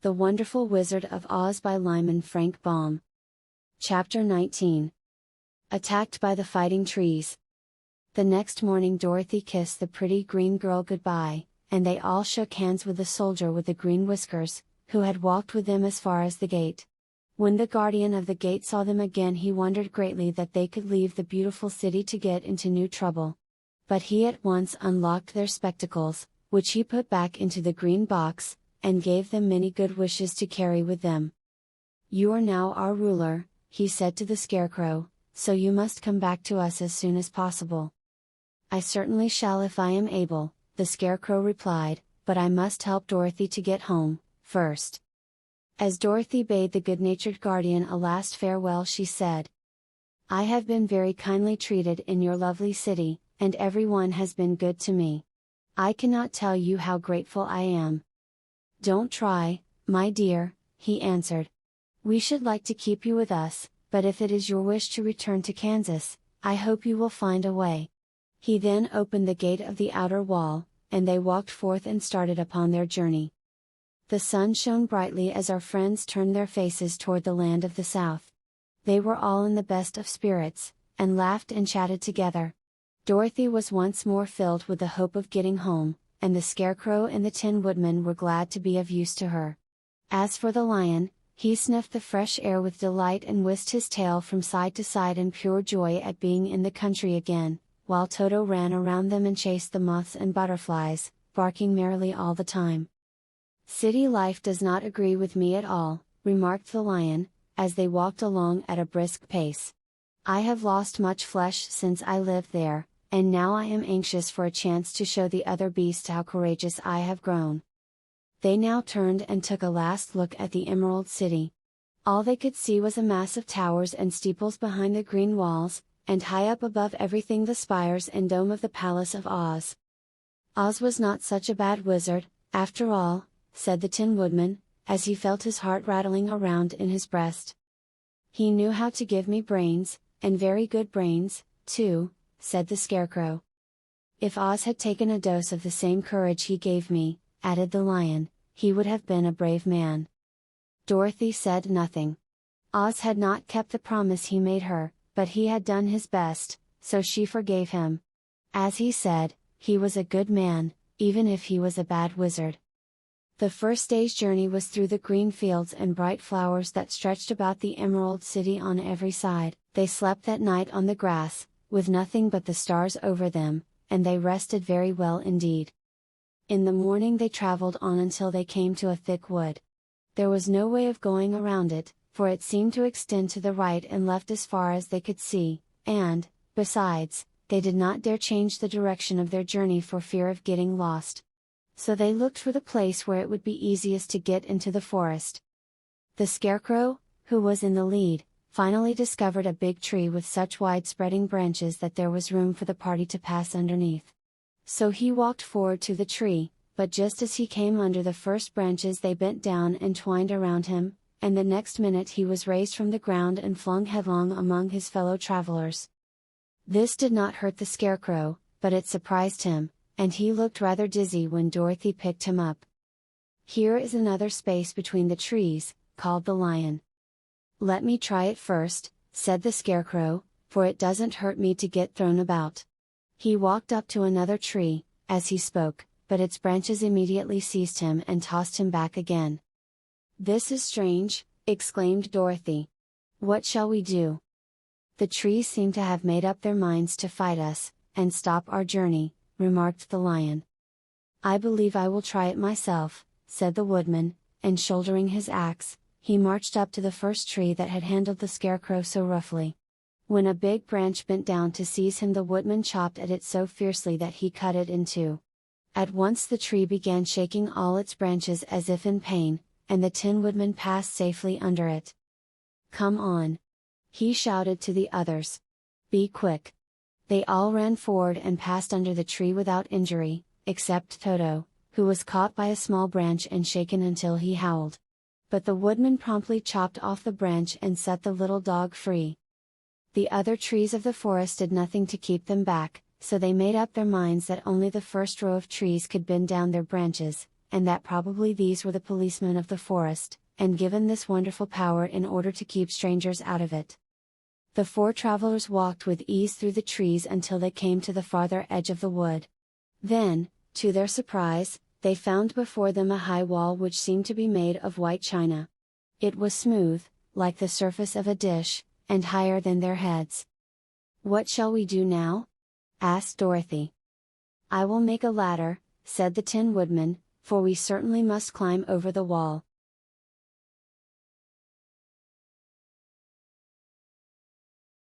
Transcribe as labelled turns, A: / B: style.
A: The Wonderful Wizard of Oz by Lyman Frank Baum. Chapter 19. Attacked by the Fighting Trees. The next morning Dorothy kissed the pretty green girl goodbye, and they all shook hands with the soldier with the green whiskers, who had walked with them as far as the gate. When the guardian of the gate saw them again, he wondered greatly that they could leave the beautiful city to get into new trouble. But he at once unlocked their spectacles, which he put back into the green box, and gave them many good wishes to carry with them. "You are now our ruler," he said to the Scarecrow, "so you must come back to us as soon as possible." "I certainly shall if I am able," the Scarecrow replied, "but I must help Dorothy to get home, first." As Dorothy bade the good-natured guardian a last farewell, she said, "I have been very kindly treated in your lovely city, and everyone has been good to me. I cannot tell you how grateful I am." "Don't try, my dear," he answered. "We should like to keep you with us, but if it is your wish to return to Kansas, I hope you will find a way." He then opened the gate of the outer wall, and they walked forth and started upon their journey. The sun shone brightly as our friends turned their faces toward the land of the South. They were all in the best of spirits, and laughed and chatted together. Dorothy was once more filled with the hope of getting home, and the Scarecrow and the Tin Woodman were glad to be of use to her. As for the Lion, he sniffed the fresh air with delight and whisked his tail from side to side in pure joy at being in the country again, while Toto ran around them and chased the moths and butterflies, barking merrily all the time. "City life does not agree with me at all," remarked the Lion, as they walked along at a brisk pace. "I have lost much flesh since I lived there, and now I am anxious for a chance to show the other beasts how courageous I have grown." They now turned and took a last look at the Emerald City. All they could see was a mass of towers and steeples behind the green walls, and high up above everything the spires and dome of the Palace of Oz. "Oz was not such a bad wizard, after all," said the Tin Woodman, as he felt his heart rattling around in his breast. "He knew how to give me brains, and very good brains, too," said the Scarecrow. "If Oz had taken a dose of the same courage he gave me," added the Lion, "he would have been a brave man." Dorothy said nothing. Oz had not kept the promise he made her, but he had done his best, so she forgave him. As he said, he was a good man, even if he was a bad wizard. The first day's journey was through the green fields and bright flowers that stretched about the Emerald City on every side. They slept that night on the grass, with nothing but the stars over them, and they rested very well indeed. In the morning they traveled on until they came to a thick wood. There was no way of going around it, for it seemed to extend to the right and left as far as they could see, and, besides, they did not dare change the direction of their journey for fear of getting lost. So they looked for the place where it would be easiest to get into the forest. The Scarecrow, who was in the lead, finally discovered a big tree with such wide-spreading branches that there was room for the party to pass underneath. So he walked forward to the tree, but just as he came under the first branches they bent down and twined around him, and the next minute he was raised from the ground and flung headlong among his fellow travelers. This did not hurt the Scarecrow, but it surprised him, and he looked rather dizzy when Dorothy picked him up. "Here is another space between the trees," called the Lion. "Let me try it first," said the Scarecrow, "for it doesn't hurt me to get thrown about." He walked up to another tree, as he spoke, but its branches immediately seized him and tossed him back again. "This is strange," exclaimed Dorothy. "What shall we do?" "The trees seem to have made up their minds to fight us, and stop our journey," remarked the Lion. "I believe I will try it myself," said the Woodman, and shouldering his axe, he marched up to the first tree that had handled the Scarecrow so roughly. When a big branch bent down to seize him, the Woodman chopped at it so fiercely that he cut it in two. At once the tree began shaking all its branches as if in pain, and the Tin Woodman passed safely under it. "Come on!" he shouted to the others. "Be quick!" They all ran forward and passed under the tree without injury, except Toto, who was caught by a small branch and shaken until he howled. But the Woodman promptly chopped off the branch and set the little dog free. The other trees of the forest did nothing to keep them back, so they made up their minds that only the first row of trees could bend down their branches, and that probably these were the policemen of the forest, and given this wonderful power in order to keep strangers out of it. The four travelers walked with ease through the trees until they came to the farther edge of the wood. Then, to their surprise, they found before them a high wall which seemed to be made of white china. It was smooth, like the surface of a dish, and higher than their heads. "What shall we do now?" asked Dorothy. "I will make a ladder," said the Tin Woodman, "for we certainly must climb over the wall."